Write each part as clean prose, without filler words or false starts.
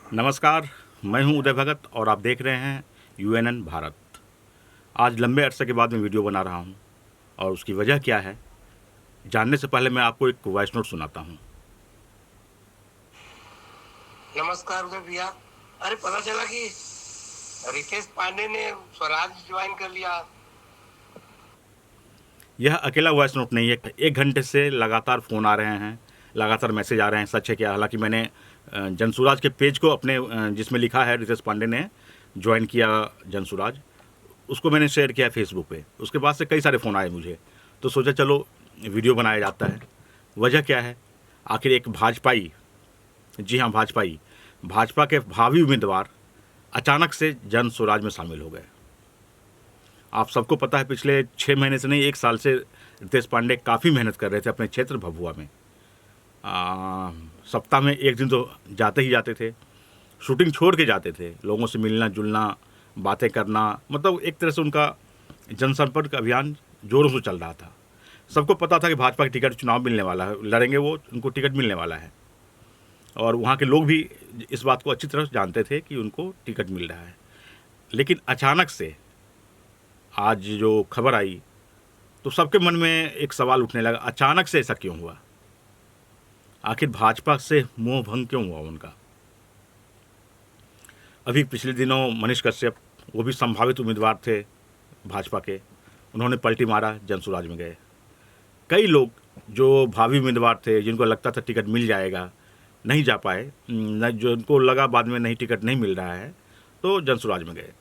नमस्कार। मैं हूं उदय भगत और आप देख रहे हैं यूएनएन भारत। आज लंबे अरसे के बाद मैं वीडियो बना रहा हूं और उसकी वजह क्या है, जानने से पहले मैं आपको एक वॉइस नोट सुनाता हूं। नमस्कार उदय भैया। अरे पता चला कि रितेश पांडे ने स्वराज ज्वाइन कर लिया। यह अकेला वॉइस नोट नहीं है, 1 घंटे से लगातार फ़ोन आ रहे हैं, लगातार मैसेज आ रहे हैं। सच है क्या? हालांकि मैंने जनसुराज के पेज को अपने जिसमें लिखा है रितेश पांडे ने ज्वाइन किया जनसुराज, उसको मैंने शेयर किया फेसबुक पे। उसके बाद से कई सारे फ़ोन आए मुझे, तो सोचा चलो वीडियो बनाया जाता है। वजह क्या है? आखिर एक भाजपाई, जी हाँ भाजपाई, भाजपा के भावी उम्मीदवार अचानक से जन स्वराज में शामिल हो गए। आप सबको पता है पिछले 6 महीने से नहीं, 1 साल से रितेश पांडे काफ़ी मेहनत कर रहे थे अपने क्षेत्र भभुआ में। सप्ताह में 1 दिन तो जाते ही जाते थे, शूटिंग छोड़ के जाते थे, लोगों से मिलना जुलना, बातें करना, मतलब एक तरह से उनका जनसंपर्क अभियान जोरों से चल रहा था। सबको पता था कि भाजपा की टिकट चुनाव मिलने वाला है, लड़ेंगे वो, उनको टिकट मिलने वाला है। और वहाँ के लोग भी इस बात को अच्छी तरह से जानते थे कि उनको टिकट मिल रहा है। लेकिन अचानक से आज जो खबर आई तो सबके मन में एक सवाल उठने लगा, अचानक से ऐसा क्यों हुआ? आखिर भाजपा से मोह भंग क्यों हुआ उनका? अभी पिछले दिनों मनीष कश्यप, वो भी संभावित उम्मीदवार थे भाजपा के, उन्होंने पलटी मारा, जनसुराज में गए। कई लोग जो भावी उम्मीदवार थे, जिनको लगता था टिकट मिल जाएगा, नहीं जा पाए, न जो उनको लगा बाद में नहीं टिकट नहीं मिल रहा है, तो जनसुराज में गए।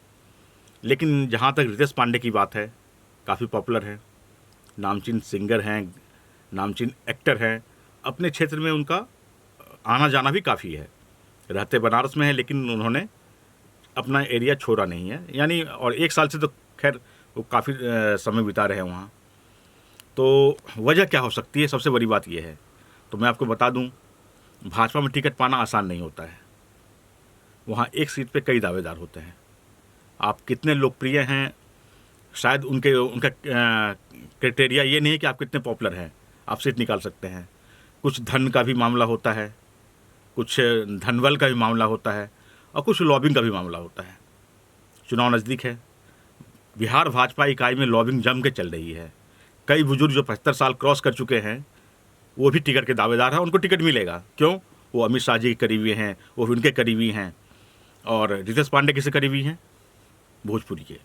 लेकिन जहाँ तक रितेश पांडे की बात है, काफ़ी पॉपुलर है, नामचीन सिंगर हैं, नामचीन एक्टर हैं, अपने क्षेत्र में उनका आना जाना भी काफ़ी है। रहते बनारस में है, लेकिन उन्होंने अपना एरिया छोड़ा नहीं है, यानी, और 1 साल से तो खैर वो काफ़ी समय बिता रहे हैं वहाँ। तो वजह क्या हो सकती है? सबसे बड़ी बात यह है, तो मैं आपको बता दूं, भाजपा में टिकट पाना आसान नहीं होता है। वहाँ एक सीट पे कई दावेदार होते हैं। आप कितने लोकप्रिय हैं, शायद उनका क्राइटेरिया ये नहीं है कि आप कितने पॉपुलर हैं, आप सीट निकाल सकते हैं। कुछ धन का भी मामला होता है, कुछ धनबल का भी मामला होता है, और कुछ लॉबिंग का भी मामला होता है। चुनाव नज़दीक है, बिहार भाजपा इकाई में लॉबिंग जम के चल रही है। कई बुजुर्ग जो 75 साल क्रॉस कर चुके हैं, वो भी टिकट के दावेदार हैं, उनको टिकट मिलेगा। क्यों? वो अमित शाह जी के करीबी हैं, वो उनके करीबी हैं। और रितेश पांडे किसे करीबी हैं? भोजपुरी के,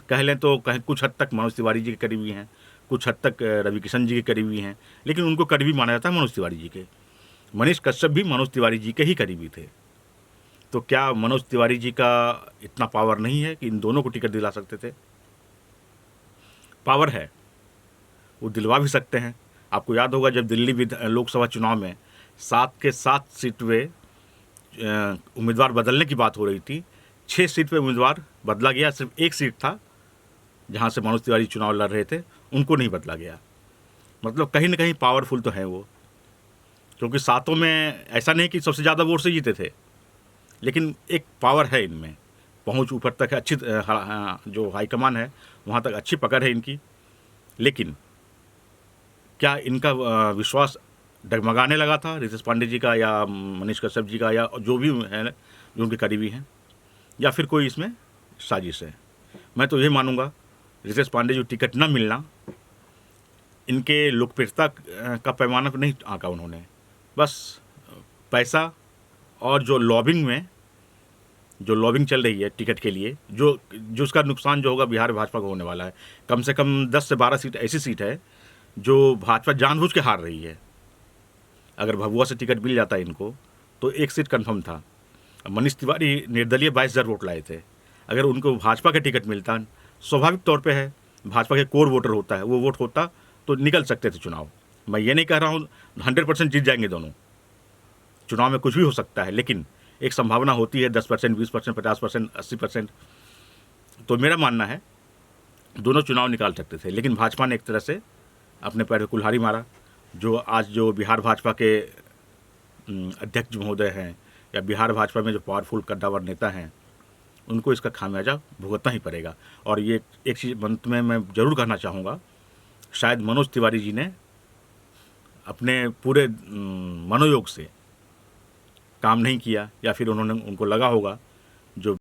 कह लें तो कहीं कुछ हद तक मनोज तिवारी जी के करीबी हैं, कुछ हद तक रवि किशन जी के करीबी हैं, लेकिन उनको करीबी माना जाता है मनोज तिवारी जी के। मनीष कश्यप भी मनोज तिवारी जी के ही करीबी थे। तो क्या मनोज तिवारी जी का इतना पावर नहीं है कि इन दोनों को टिकट दिला सकते थे? पावर है, वो दिलवा भी सकते हैं। आपको याद होगा जब दिल्ली लोकसभा चुनाव में 7 के 7 सीट पे उम्मीदवार बदलने की बात हो रही थी, 6 सीट पे उम्मीदवार बदला गया, सिर्फ एक सीट था जहां से मनोज तिवारी चुनाव लड़ रहे थे, उनको नहीं बदला गया। मतलब कहीं ना कहीं पावरफुल तो हैं वो, क्योंकि सातों में ऐसा नहीं कि सबसे ज़्यादा वोट से जीते थे, लेकिन एक पावर है इनमें, पहुंच ऊपर तक है, अच्छी जो हाईकमान है वहाँ तक अच्छी पकड़ है इनकी। लेकिन क्या इनका विश्वास डगमगाने लगा था रितेश पांडे जी का, या मनीष कश्यप जी का, या जो भी है जो उनके करीबी हैं, या फिर कोई इसमें साजिश है? मैं तो ये मानूंगा, रितेश पांडे जी टिकट न मिलना, इनके लोकप्रियता का पैमाना नहीं आंका उन्होंने, बस पैसा और जो लॉबिंग चल रही है टिकट के लिए, जो उसका नुकसान जो होगा बिहार भाजपा को होने वाला है। कम से कम 10 से 12 सीट ऐसी सीट है जो भाजपा जानबूझ के हार रही है। अगर भभुआ से टिकट मिल जाता इनको तो एक सीट कंफर्म था। मनीष तिवारी निर्दलीय 22,000 वोट लाए थे। अगर उनको भाजपा का टिकट मिलता, स्वाभाविक तौर पे है, भाजपा के कोर वोटर होता है, वो वोट होता तो निकल सकते थे चुनाव। मैं ये नहीं कह रहा हूँ 100% जीत जाएंगे दोनों, चुनाव में कुछ भी हो सकता है, लेकिन एक संभावना होती है 10%, 20%, 50%, 80%। तो मेरा मानना है दोनों चुनाव निकाल सकते थे, लेकिन भाजपा ने एक तरह से अपने पैर पे कुल्हाड़ी मारा। जो आज जो बिहार भाजपा के अध्यक्ष महोदय हैं, या बिहार भाजपा में जो पावरफुल कद्दावर नेता हैं, उनको इसका खामियाजा भुगतना ही पड़ेगा। और ये एक चीज़ अंत में मैं ज़रूर कहना चाहूँगा, शायद मनोज तिवारी जी ने अपने पूरे मनोयोग से काम नहीं किया, या फिर उनको लगा होगा जो